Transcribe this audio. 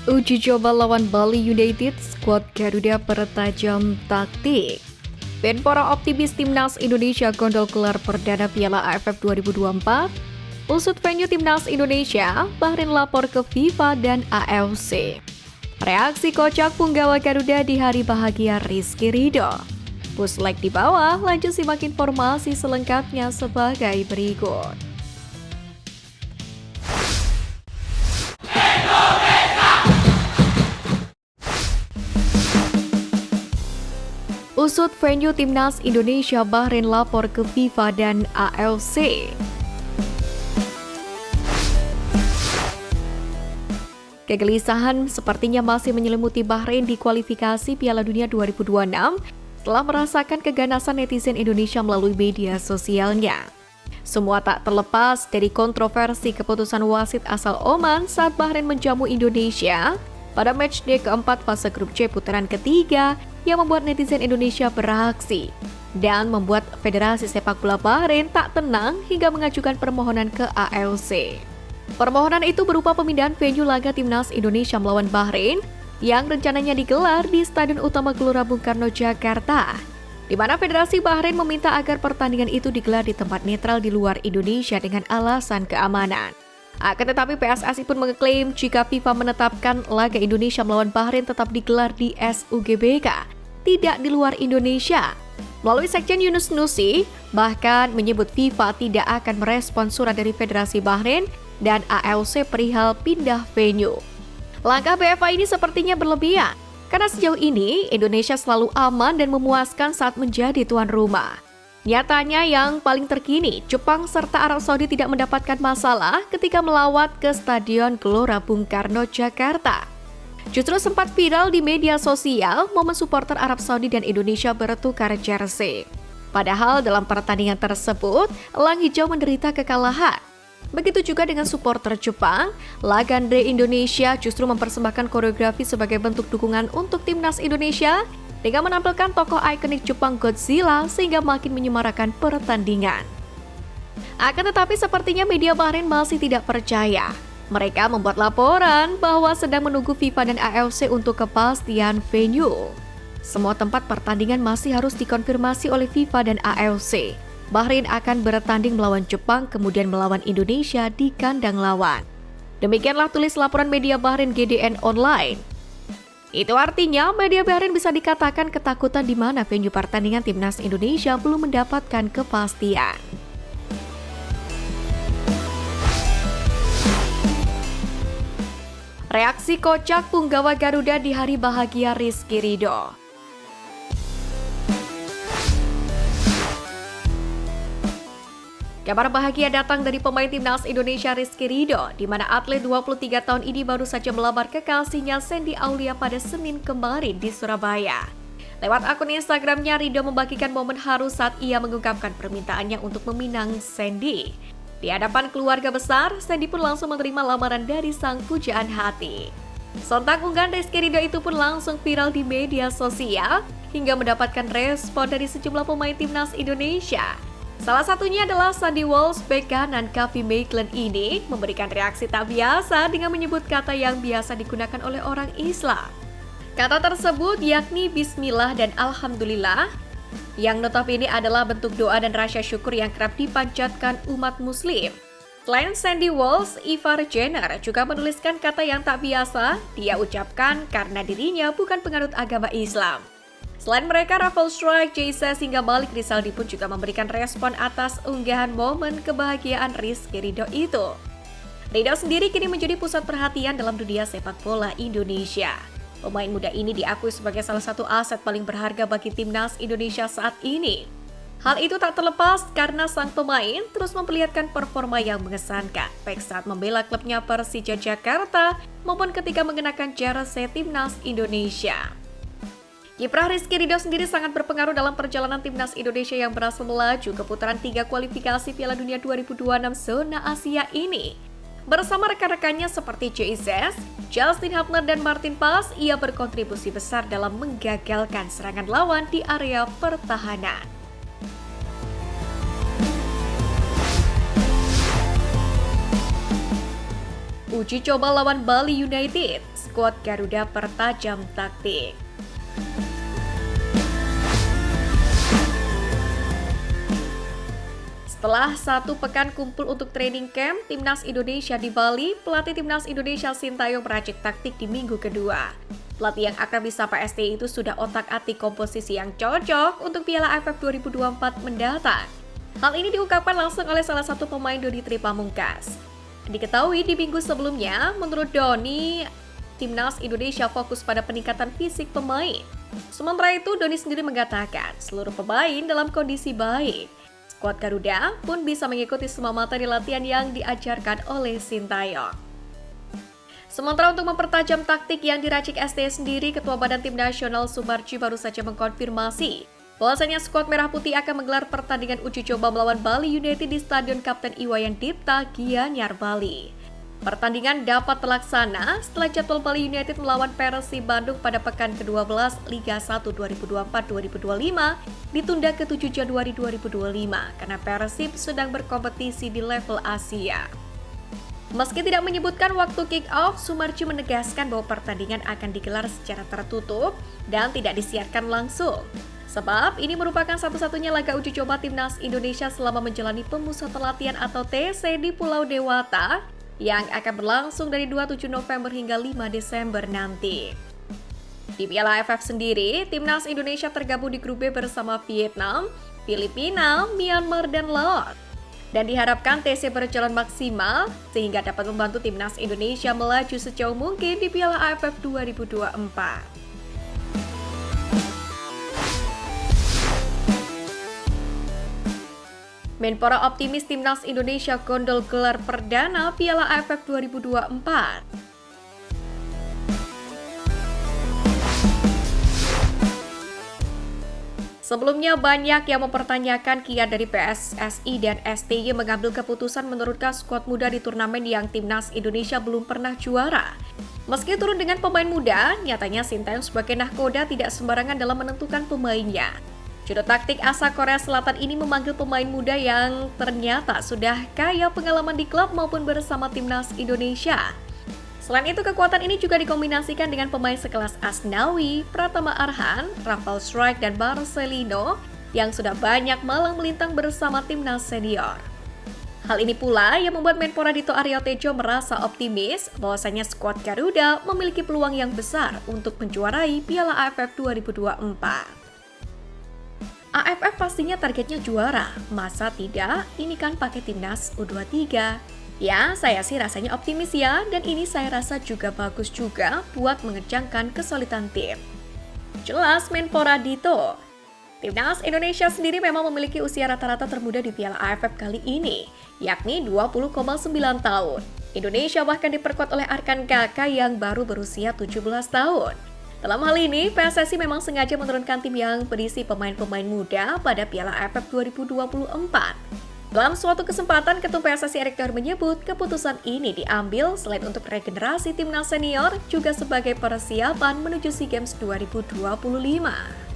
Uji coba lawan Bali United, skuad Garuda pertajam taktik. Menpora optimis timnas Indonesia gondol gelar perdana Piala AFF 2024. Usut venue timnas Indonesia, Bahrain lapor ke FIFA dan AFC. Reaksi kocak punggawa Garuda di hari bahagia Rizky Ridho. Push like di bawah, lanjut simak informasi selengkapnya sebagai berikut. Usut venue timnas Indonesia, Bahrain lapor ke FIFA dan AFC. Kegelisahan sepertinya masih menyelimuti Bahrain di kualifikasi Piala Dunia 2026 setelah merasakan keganasan netizen Indonesia melalui media sosialnya. Semua tak terlepas dari kontroversi keputusan wasit asal Oman saat Bahrain menjamu Indonesia pada matchday keempat fase grup C putaran ketiga yang membuat netizen Indonesia beraksi dan membuat Federasi Sepak Bola Bahrain tak tenang hingga mengajukan permohonan ke AFC. Permohonan itu berupa pemindahan venue laga timnas Indonesia melawan Bahrain yang rencananya digelar di Stadion Utama Gelora Bung Karno, Jakarta, di mana Federasi Bahrain meminta agar pertandingan itu digelar di tempat netral di luar Indonesia dengan alasan keamanan. Akan tetapi PSSI pun mengeklaim jika FIFA menetapkan laga Indonesia melawan Bahrain tetap digelar di SUGBK, tidak di luar Indonesia. Melalui Sekjen Yunus Nusi, bahkan menyebut FIFA tidak akan merespon surat dari Federasi Bahrain dan AFC perihal pindah venue. Langkah BFA ini sepertinya berlebihan, karena sejauh ini Indonesia selalu aman dan memuaskan saat menjadi tuan rumah. Nyatanya yang paling terkini, Jepang serta Arab Saudi tidak mendapatkan masalah ketika melawat ke Stadion Gelora Bung Karno, Jakarta. Justru sempat viral di media sosial momen supporter Arab Saudi dan Indonesia bertukar jersey. Padahal dalam pertandingan tersebut, Elang Hijau menderita kekalahan. Begitu juga dengan supporter Jepang, Lagande Indonesia justru mempersembahkan koreografi sebagai bentuk dukungan untuk timnas Indonesia dengan menampilkan tokoh ikonik Jepang Godzilla sehingga makin menyemarakan pertandingan. Akan tetapi sepertinya media Bahrain masih tidak percaya. Mereka membuat laporan bahwa sedang menunggu FIFA dan AFC untuk kepastian venue. Semua tempat pertandingan masih harus dikonfirmasi oleh FIFA dan AFC. Bahrain akan bertanding melawan Jepang, kemudian melawan Indonesia di kandang lawan. Demikianlah tulis laporan media Bahrain GDN Online. Itu artinya media Bahrain bisa dikatakan ketakutan di mana venue pertandingan timnas Indonesia belum mendapatkan kepastian. Reaksi kocak punggawa Garuda di hari bahagia Rizky Ridho. Kabar bahagia datang dari pemain timnas Indonesia Rizky Ridho, di mana atlet 23 tahun ini baru saja melamar kekasihnya Sandy Aulia pada Senin kemarin di Surabaya. Lewat akun Instagramnya, Ridho membagikan momen haru saat ia mengungkapkan permintaannya untuk meminang Sandy. Di hadapan keluarga besar, Sandy pun langsung menerima lamaran dari sang pujaan hati. Sontak unggahan Rizky Ridho itu pun langsung viral di media sosial hingga mendapatkan respon dari sejumlah pemain timnas Indonesia. Salah satunya adalah Sandy Walsh, bek kanan Kavi Maitland ini memberikan reaksi tak biasa dengan menyebut kata yang biasa digunakan oleh orang Islam. Kata tersebut yakni Bismillah dan Alhamdulillah, yang notabene adalah bentuk doa dan rasa syukur yang kerap dipanjatkan umat muslim. Selain Sandy Walsh, Ivar Jenner juga menuliskan kata yang tak biasa dia ucapkan karena dirinya bukan penganut agama Islam. Selain mereka, Rafael Struijk, Jesus hingga Malik Rizaldi pun juga memberikan respon atas unggahan momen kebahagiaan Rizky Ridho itu. Ridho sendiri kini menjadi pusat perhatian dalam dunia sepak bola Indonesia. Pemain muda ini diakui sebagai salah satu aset paling berharga bagi timnas Indonesia saat ini. Hal itu tak terlepas karena sang pemain terus memperlihatkan performa yang mengesankan, baik saat membela klubnya Persija Jakarta maupun ketika mengenakan jersey timnas Indonesia. Kiprah Rizky Ridho sendiri sangat berpengaruh dalam perjalanan timnas Indonesia yang berhasil melaju ke putaran 3 kualifikasi Piala Dunia 2026 zona Asia ini. Bersama rekan-rekannya seperti Jesus, Justin Hubner dan Martin Paes, ia berkontribusi besar dalam menggagalkan serangan lawan di area pertahanan. Uji coba lawan Bali United, skuad Garuda pertajam taktik. Setelah 1 pekan kumpul untuk training camp Timnas Indonesia di Bali, pelatih Timnas Indonesia Sintayong meracik taktik di minggu kedua. Pelatih yang akrab disapa STI itu sudah otak-atik komposisi yang cocok untuk Piala AFF 2024 mendatang. Hal ini diungkapkan langsung oleh salah satu pemain Doni Tripamungkas. Diketahui di minggu sebelumnya, menurut Doni, Timnas Indonesia fokus pada peningkatan fisik pemain. Sementara itu, Doni sendiri mengatakan seluruh pemain dalam kondisi baik. Skuad Garuda pun bisa mengikuti semua materi latihan yang diajarkan oleh Sintayong. Sementara untuk mempertajam taktik yang diracik STI sendiri, Ketua Badan Tim Nasional Sumarji baru saja mengkonfirmasi bahwasanya skuad Merah Putih akan menggelar pertandingan uji coba melawan Bali United di Stadion Kapten Iwayan Dipta, Gianyar, Bali. Pertandingan dapat terlaksana setelah jadwal Bali United melawan Persib Bandung pada pekan ke-12 Liga 1 2024-2025 ditunda ke 7 Januari 2025 karena Persib sedang berkompetisi di level Asia. Meski tidak menyebutkan waktu kick-off, Sumarji menegaskan bahwa pertandingan akan digelar secara tertutup dan tidak disiarkan langsung. Sebab ini merupakan satu-satunya laga uji coba Timnas Indonesia selama menjalani pemusatan latihan atau TC di Pulau Dewata yang akan berlangsung dari 27 November hingga 5 Desember nanti. Di Piala AFF sendiri, Timnas Indonesia tergabung di grup B bersama Vietnam, Filipina, Myanmar, dan Laos. Dan diharapkan TC berjalan maksimal sehingga dapat membantu Timnas Indonesia melaju sejauh mungkin di Piala AFF 2024. Menpora optimis Timnas Indonesia gondol gelar perdana Piala AFF 2024. Sebelumnya banyak yang mempertanyakan kiat dari PSSI dan STY mengambil keputusan menurunkan skuad muda di turnamen yang Timnas Indonesia belum pernah juara. Meski turun dengan pemain muda, nyatanya Sintayong sebagai nahkoda tidak sembarangan dalam menentukan pemainnya. Juru taktik asal Korea Selatan ini memanggil pemain muda yang ternyata sudah kaya pengalaman di klub maupun bersama Timnas Indonesia. Selain itu, kekuatan ini juga dikombinasikan dengan pemain sekelas Asnawi, Pratama Arhan, Rafael Strike, dan Marcelino yang sudah banyak malang melintang bersama Timnas senior. Hal ini pula yang membuat Menpora Dito Aryo Tejo merasa optimis bahwasanya skuad Garuda memiliki peluang yang besar untuk menjuarai Piala AFF 2024. AFF pastinya targetnya juara, masa tidak? Ini kan pakai timnas U23. Ya, saya sih rasanya optimis ya, dan ini saya rasa juga bagus juga buat mengencangkan kesulitan tim. Jelas Menpora Dito. Timnas Indonesia sendiri memang memiliki usia rata-rata termuda di Piala AFF kali ini, yakni 20,9 tahun. Indonesia bahkan diperkuat oleh Arkan Kakak yang baru berusia 17 tahun. Dalam hal ini, PSSI memang sengaja menurunkan tim yang berisi pemain-pemain muda pada Piala AFF 2024. Dalam suatu kesempatan, Ketum PSSI Erick Thohir menyebut keputusan ini diambil selain untuk regenerasi timnas senior, juga sebagai persiapan menuju SEA Games 2025.